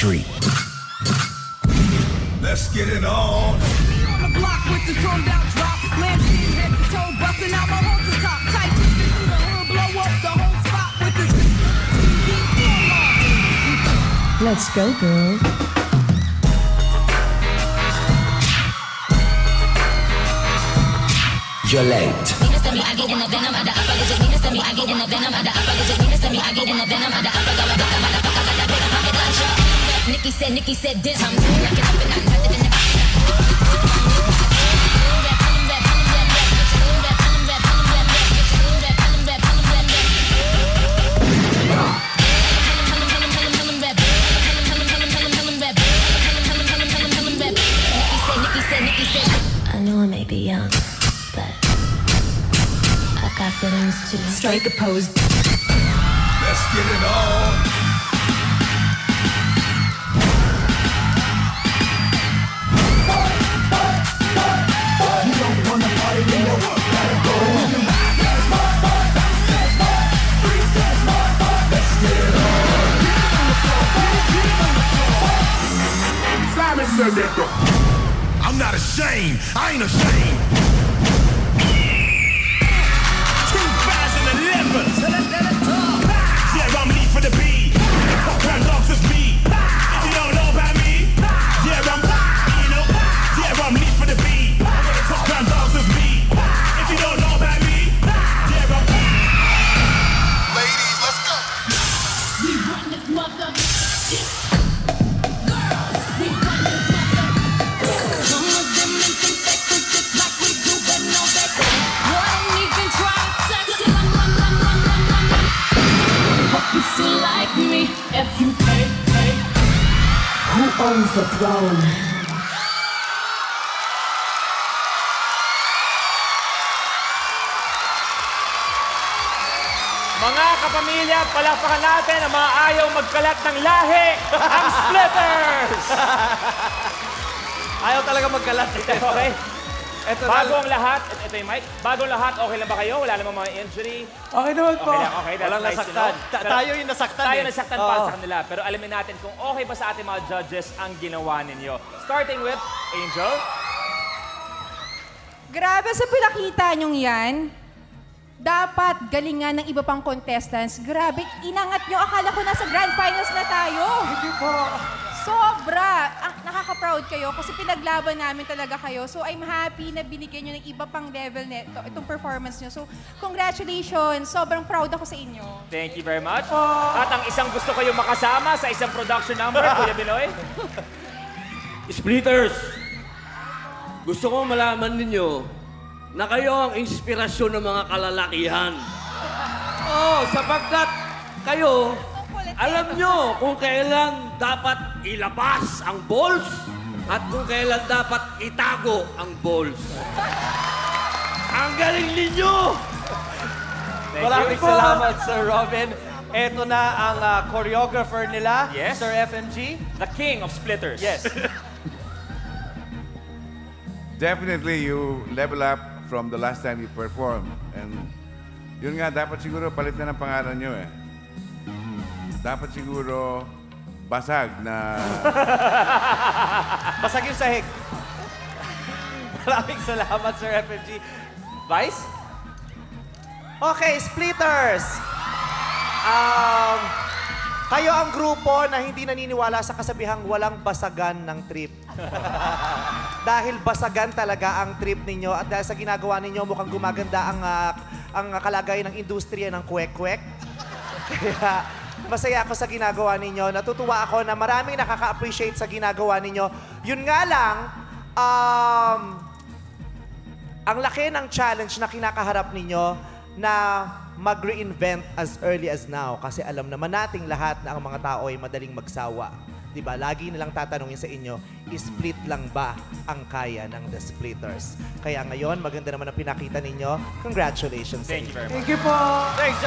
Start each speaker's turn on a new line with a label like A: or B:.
A: street.
B: Let's get it on.
C: On the block with the turned out drop, lampshade head to toe, busting out my halter top. Tight to the hood, blow up the whole spot with the
D: Let's go, girl.
A: You're late.
E: Nikki said this. I'm like it up and I know I may be young, but I got feelings too.
D: Strike a pose.
B: Let's get it on. I'm not ashamed. I ain't ashamed. 2011. Yeah, I'm lead for the beat. Top round dogs with me. If you don't know about me, yeah, I'm lead for the beat. Top round dogs with me. If you don't know about me, yeah, Ladies, let's go.
E: We run this mother. Like me, F-U-K-K.
D: Who owns the throne?
F: Mga kapamilya, palakpakan natin ang mga ayaw magkalat ng lahi, ang Splitters!
G: Ayaw talaga magkalat.
F: Okay?
G: Ito
F: Bago ang lahat, ito yung mic, bago ang lahat, okay lang ba kayo? Wala namang mga injury?
G: Okay naman po.
F: Okay lang, okay. That's
G: Walang
F: nice to
G: nasaktan.
F: know. Pero
G: Tayo yung nasaktan
F: Tayo
G: eh.
F: nasaktan
G: Oo.
F: para sa kanila. Pero alamin natin kung okay ba sa ating mga judges ang ginawa ninyo. Starting with Angel.
H: Grabe sa pinakita nyong yan. Dapat galingan ng iba pang contestants. Grabe, inangat nyo. Akala ko nasa grand finals na tayo.
G: Hindi po.
H: Sobra! Nakaka-proud kayo kasi pinaglaban namin talaga kayo. So I'm happy na binigyan nyo ng iba pang level nito, itong performance nyo. So congratulations! Sobrang proud ako sa inyo.
F: Thank you very much. At ang isang gusto kayong makasama sa isang production number, Kuya Binoy.
I: Splitters, gusto kong malaman ninyo na kayo ang inspirasyon ng mga kalalakihan. Oh, sapagkat kayo, alam nyo kung kailan dapat ilabas ang balls at kung kailan dapat itago ang balls. Ang galing ninyo!
G: Maraming salamat, Sir Robin. Ito na ang choreographer nila,
F: Yes.
G: Sir FMG.
F: The king of Splitters.
G: Yes.
J: Definitely, you level up from the last time you performed. And yun nga, dapat siguro palit na ng pangalan nyo eh. Dapat siguro basag na...
G: Basag yung sahig. Maraming salamat, Sir FMG. Vice? Okay, Splitters. Kayo ang grupo na hindi naniniwala sa kasabihang walang basagan ng trip. Dahil basagan talaga ang trip ninyo at dahil sa ginagawa ninyo mukhang gumaganda ang kalagayan ng industriya ng kwek-kwek. Kaya masaya ako sa ginagawa ninyo. Natutuwa ako na maraming nakaka-appreciate sa ginagawa ninyo. Yun nga lang, ang laki ng challenge na kinakaharap ninyo na mag-reinvent as early as now. Kasi alam naman nating lahat na ang mga tao ay madaling magsawa. Diba? Lagi nilang tatanungin sa inyo, split lang ba ang kaya ng The Splitters? Kaya ngayon, maganda naman ang pinakita ninyo. Congratulations.
F: Thank you very much.
G: Thank you po. Thanks,